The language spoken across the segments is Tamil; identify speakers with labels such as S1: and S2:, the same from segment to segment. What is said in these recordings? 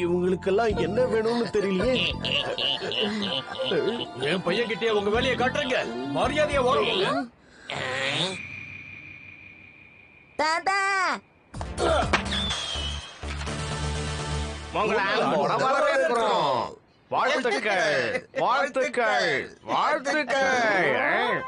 S1: இவங்களுக்கெல்லாம் என்ன வேணும்னு தெரியலையே.
S2: என் பையன் கிட்டே உங்க வேலையை காட்டுறீங்க, மரியாதையா ஓடுங்க.
S3: தாத்தா
S1: வாழ்த்துக்கள் வாழ்த்துக்கள் வாழ்த்துக்கள்.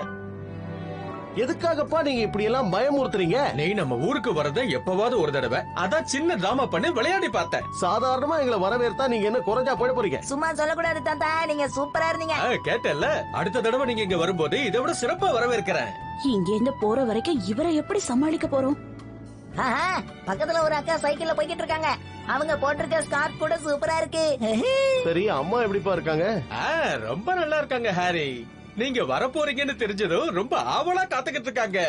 S1: எதுக்காகப்பா நீங்க இப்படி எல்லாம் பயமுறுத்துறீங்க?
S2: நீ நம்ம ஊருக்கு வரத எப்பவாவது ஒரு தடவை, அதான் சின்ன டிராமா பண்ணி விளையாடி பார்த்தேன்.
S1: சாதாரணமா எங்களை வரவேற்தா நீங்க என்ன குறைஞ்சா போயிட போறீங்க?
S3: சும்மா சொல்லக்கூடாது தாத்தா, நீங்க சூப்பரா இருந்தீங்க.
S2: கேட்டல, அடுத்த தடவை நீங்க இங்க வரும்போது இதை விட சிறப்பா வரவேற்கிறேன்.
S4: இங்க இருந்து போற வரைக்கும் இவரை எப்படி சமாளிக்க போறோம்?
S3: பக்கத்துல ஒரு அக்கா சைக்கிள்ல போய்கிட்டு இருக்காங்க. அவங்க போட்டிருக்க ஸ்கார்ட் கூட சூப்பரா இருக்கு.
S1: சரி, அம்மா எப்படிப்பா இருக்காங்க?
S2: ரொம்ப நல்லா இருக்காங்க ஹாரி. நீங்க வர போறீங்கன்னு தெரிஞ்சதும் ரொம்ப ஆவலா காத்துக்கிட்டு இருக்காங்க.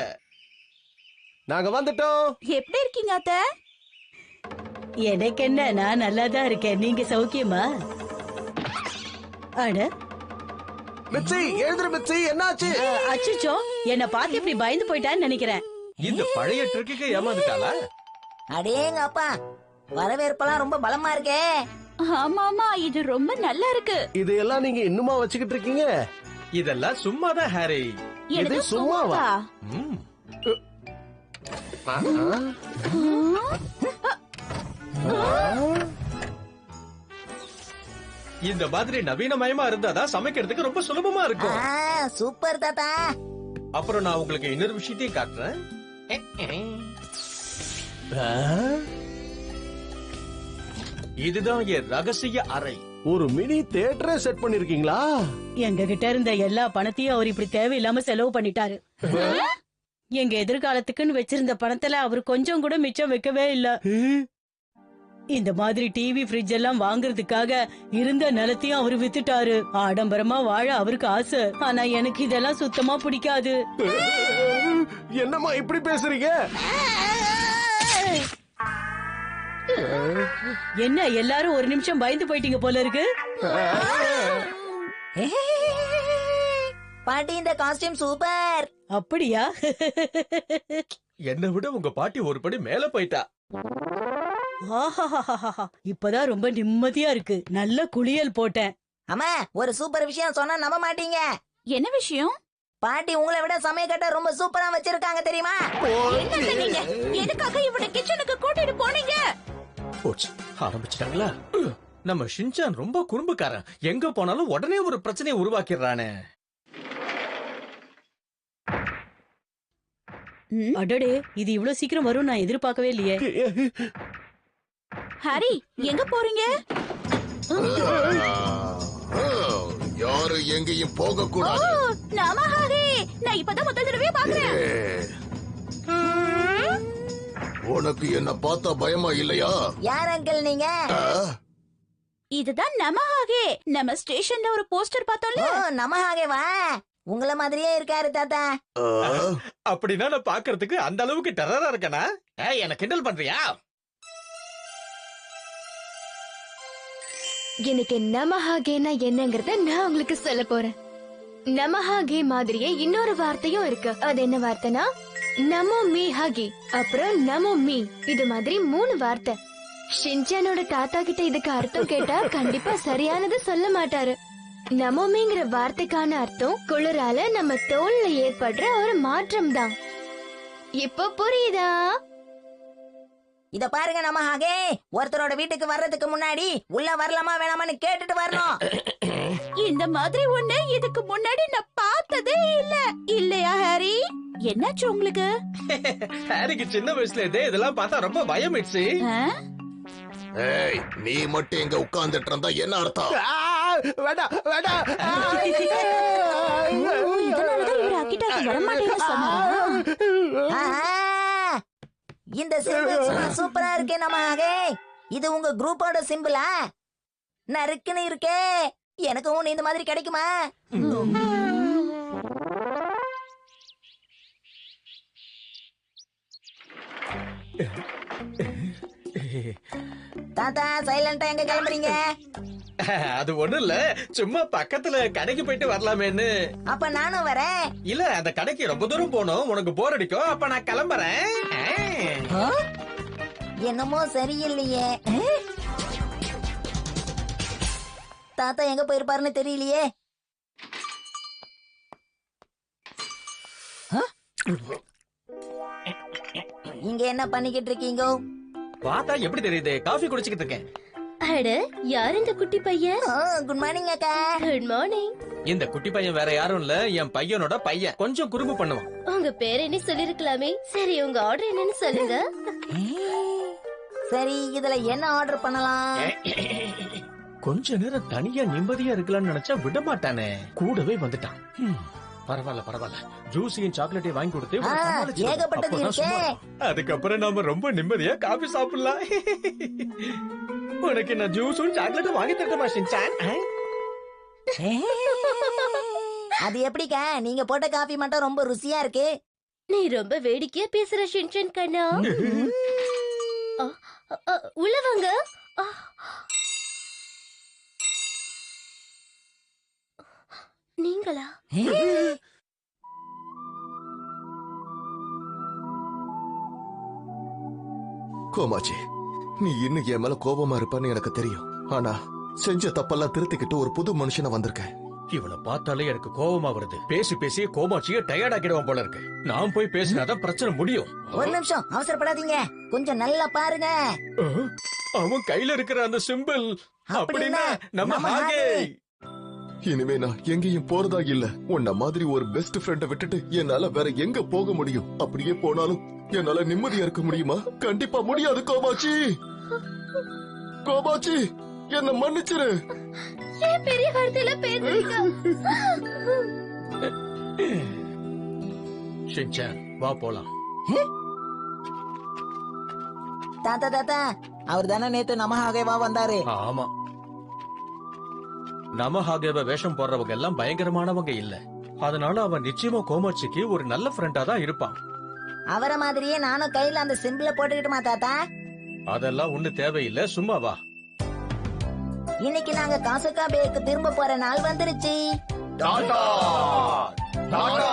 S1: நாங்க வந்துட்டோம்.
S4: எப்படி இருக்கீங்க அத்தை?
S5: எனக்கு என்ன, நான் நல்லாதான் இருக்கேன். நீங்க சௌக்கியமா? அட
S1: மிச்சி, எழுதுற மிச்சி, என்னாச்சு?
S5: அச்சுச்சோ, என்ன பார்த்து இப்படி பயந்து போயிட்டான்னு நினைக்கிறேன்.
S2: இந்த பழைய ட்ரிக்கு ஏமாந்துட்டாளா?
S3: அடேங்க அப்பா, வரவேற்பெல்லாம் ரொம்ப பலமா இருக்கே.
S4: ஆமா ஆமா, இது ரொம்ப நல்லா இருக்கு.
S1: இதையெல்லாம் நீங்க இன்னுமா வச்சுக்கிட்டு இருக்கீங்க?
S2: இதெல்லாம் சும்மாதான் ஹாரி.
S1: இது சும்மாவா?
S2: இந்த மாதிரி நவீனமயமா இருந்தாதான் சமைக்கிறதுக்கு ரொம்ப சுலபமா இருக்கும்.
S3: சூப்பர் தாத்தா.
S2: அப்புறம் நான் உங்களுக்கு இன்னொரு விஷயத்தையும் காட்டுறேன். இதுதான் என் ரகசிய அறை.
S1: ஒரு மினி தியேட்டரே செட் பண்ணிருக்கீங்களா?
S5: எங்க கிட்ட இருந்த எல்லா பணத்தையும் அவர் இப்படி தேவையில்லாம செலவு பண்ணிட்டாரு. எங்க எதிர்காலத்துக்குன்னு வச்சிருந்த பணத்துல அவர் கொஞ்சம் கூட மிச்சம் வைக்கவே இல்ல. இந்த மாதிரி டிவி, ஃப்ரிட்ஜ் எல்லாம் வாங்குறதுக்காக இருந்த நிலத்தையும் அவரு வித்துட்டாரு. ஆடம்பரமா வாழ அவருக்கு ஆசை. ஆனா எனக்கு இதெல்லாம் சுத்தமா பிடிக்காது.
S1: என்னம்மா இப்படி பேசுறீங்க?
S5: என்ன எல்லாரும் ஒரு நிமிஷம் பயந்து போயிட்டீங்க போல இருக்கு.
S3: பாட்டி, இந்த காஸ்டியூம் சூப்பர்.
S5: அப்படியா?
S2: என்னை விட உங்க பாட்டி ஒரு படி மேல போயிட்டா.
S5: இப்பதான் ரொம்ப நிம்மதியா இருக்கு. நல்ல குளியல் போட்டேன்.
S3: அம்மா, ஒரு சூப்பர் விஷயம் சொன்னா நம்ப மாட்டீங்க.
S4: என்ன விஷயம்?
S3: பாட்டி உங்களை விட சமையக்கட்ட ரொம்ப சூப்பரா வச்சிருக்காங்க தெரியுமா?
S4: என்னங்க நீங்க எதுக்காக இவனை கிச்சனுக்கு கூட்டிட்டு போனீங்க?
S2: ஆரம்பிச்சிட்டாங்களா? நம்ம ஷின்சான் ரொம்ப குறும்புக்காரன். எங்க போனாலும் உடனே ஒரு பிரச்சனையை உருவாக்கிடுறானே.
S5: அடடே, இது இவ்வளவு சீக்கிரம் வரும் நான் எதிர்பார்க்கவே இல்லையே.
S4: ஹாரி, எங்க போறீங்க?
S6: யாரு எங்கேயும் போக கூடாது.
S4: நாம ஹாரி, நான் இப்பதான் முதல் தடவையா பாக்குறேன்.
S6: உனக்கு என்ன பார்த்தா பயமா இல்லையா?
S3: யார் அங்கிள் நீங்க?
S4: இதுதான் நமஹாகே. நம்ம ஸ்டேஷன்ல ஒரு போஸ்டர் பார்த்தோம்ல.
S3: நமஹாகேவா? உங்கள மாதிரியே இருக்காரு தாத்தா.
S2: அப்படின்னா நான் பாக்குறதுக்கு அந்த அளவுக்கு டெரரா இருக்கனா? என்ன கிண்டல் பண்றியா?
S7: எனக்கு நமஹாகேனா என்னங்கறத நான் உங்களுக்கு சொல்ல போறேன். நமஹாகே மாதிரியே இன்னொரு வார்த்தையும் இருக்கு. அது என்ன வார்த்தைனா நமோ மீ ஹகி, அப்புறம் நமோ மீ. இது மாதிரி 3 வார்த்தை. ஷின்சானோட தாத்தா கிட்ட இதுக்கு அர்த்தம் கேட்டா கண்டிப்பா சரியானது சொல்ல மாட்டாரு. நமோமிங்கிற வார்த்தைக்கான அர்த்தம் குளிரால நம்ம தோல்ல ஏற்படுற ஒரு மாற்றம் தான். இப்ப புரியுதா?
S3: இத பாருங்க நமஹாகே, ஒருத்தரோட வீட்டுக்கு வர்றதுக்கு முன்னாடி உள்ள வரலாமா வேணாமான்னு கேட்டுட்டு வரணும்.
S4: இந்த மாதிரி ஒண்ணு இதுக்கு முன்னாடி நான் பார்த்ததே இல்ல. இல்லையா ஹாரி? என்னாச்சு உங்களுக்கு?
S2: ஹாரிக்கு சின்ன வயசுல இருந்தே இதெல்லாம் பார்த்தா ரொம்ப பயமிடுச்சு.
S6: ஏய், நீ மட்டும் எங்க உட்கார்ந்துட்டு இருந்தா என்ன அர்த்தம்?
S1: வேண்டாம் வேண்டாம்.
S4: இதனாலதான் இவர் அக்கிட்டாக்கு வரமாட்டேன்னு சொன்னாரா?
S3: இந்த சிம்பிள் சூப்பரா இருக்கே நமஹாகே. இது உங்க குரூப்போட சிம்பிளா? நறுக்குன்னு இருக்கே. எனக்கு ஒண்ணு இந்த மாதிரி கிடைக்குமா? தாத்தா, சைலண்டா எங்க கிளம்புறீங்க?
S2: அது ஒண்ணும் இல்ல, சும்மா பக்கத்துல கடைக்கு போயிட்டு வரலாமேன்னு.
S3: அப்ப நானும் வரேன்.
S2: இல்ல, அந்த கடைக்கு ரொம்ப தூரம் போனோம், உனக்கு போர் அடிக்கும். அப்ப நான் கிளம்புறேன்.
S3: என்னமோ சரியில்லையே. தாத்தா எங்க போயிருப்பாருன்னு தெரியலையே. இங்க என்ன பண்ணிக்கிட்டு இருக்கீங்க?
S2: பார்த்தா எப்படி தெரியுது? காஃபி குடிச்சிட்டு இருக்கேன்.
S4: அட, யார் இந்த குட்டி பையன்?
S3: குட் மார்னிங் அக்கா.
S4: Good morning.
S2: இந்த குட்டி பையன் வேற யாரும் இல்ல, என் பையனோட பையன். கொஞ்சம் குறும்பு பண்ணுவான்.
S4: உங்க பேர் என்ன சொல்லிருக்கலாமே. சரி, உங்க ஆர்டர் என்னன்னு சொல்லுங்க.
S3: சரி, இதுல என்ன ஆர்டர் பண்ணலாம்?
S2: கொஞ்ச நேரம் தனியா நிம்மதியா இருக்கலாம்னு நினைச்சா விட மாட்டானே, கூடவே வந்துட்டான். பரவாயில்ல பரவாயில்ல, ஜூஸையும் சாக்லேட்டையும் வாங்கி கொடுத்து இவனை சமாளிச்சிடலாம்.
S3: ஏகப்பட்டது
S2: அப்பதான்
S3: இருக்கே.
S2: சும்மா இருக்கும். அதுக்கப்புறம் நாம ரொம்ப நிம்மதியா காபி சாப்பிடலாம். உனக்கு நான் ஜூஸும் சாக்லேட்டும் வாங்கி தரட்டுமா ஷின்சான்?
S3: அது எப்படிக்கா? நீங்க போட்ட காபி மட்டும் ரொம்ப ருசியா இருக்கு.
S4: நீ ரொம்ப வேடிக்கையா பேசுற ஷின்சான் கண்ணா. உள்ள வாங்க. நீங்களா?
S6: கோமாச்சி, நீ இன்னும் என் மேல கோபமா இருப்பன்னு எனக்கு தெரியும். ஆனா செஞ்ச தப்பெல்லாம் திருத்திக்கிட்டு ஒரு புது மனுஷனா வந்திருக்கேன்.
S2: இவனை பார்த்தாலே எனக்கு கோபமா வருது. பேசி பேசி கோமாச்சிய டயர்ட் ஆக்கிடுவான் போல இருக்கு. நான் போய் பேசினாதான் பிரச்சனை முடியும்.
S3: ஒரு நிமிஷம் அவசரப்படாதீங்க, கொஞ்சம் நல்லா பாருங்க.
S2: அவன் கையில இருக்கிற அந்த சிம்பிள் அப்படின்னா நம்ம ஹாகே.
S6: இனிமே நான் எங்கேயும் போறதா இல்ல. உன்ன மாதிரி ஒரு பெஸ்ட் ஃப்ரெண்ட விட்டுட்டு என்னால வேற எங்க போக முடியும்? அப்படியே போனாலும் என்னால நிம்மதியா இருக்க முடியுமா? கண்டிப்பா முடியாது கோமாச்சி. கோமாச்சி, என்ன மன்னிச்சிரு.
S4: ஏன் பெரிய வார்த்தையில பேசுறீங்க?
S2: ஷின்சான், வா போலாம்.
S3: தாத்தா தாத்தா, அவர் தானே நேத்து நம்ம ஹாகேவா வந்தாரு?
S2: ஆமா, நம்ம ஹாகேவ வேஷம் போடுறவங்க எல்லாம் பயங்கரமானவங்க இல்ல. அதனால அவன் நிச்சயமா கோமாச்சிக்கு ஒரு நல்ல ஃப்ரெண்டா தான் இருப்பான்.
S3: அவரை மாதிரியே நானும் கையில அந்த சிம்பிள போட்டுக்கிட்டுமா தாத்தா?
S2: அதெல்லாம் ஒண்ணு தேவையில்லை, சும்மா வா.
S3: இன்னைக்கு நாங்க காசுகா பேக்கு திரும்ப போற நாள் வந்துருச்சு.
S1: டாடா டாடா,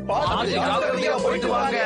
S1: பார்த்து ஜாக்கிரதையா போயிட்டு வாங்க.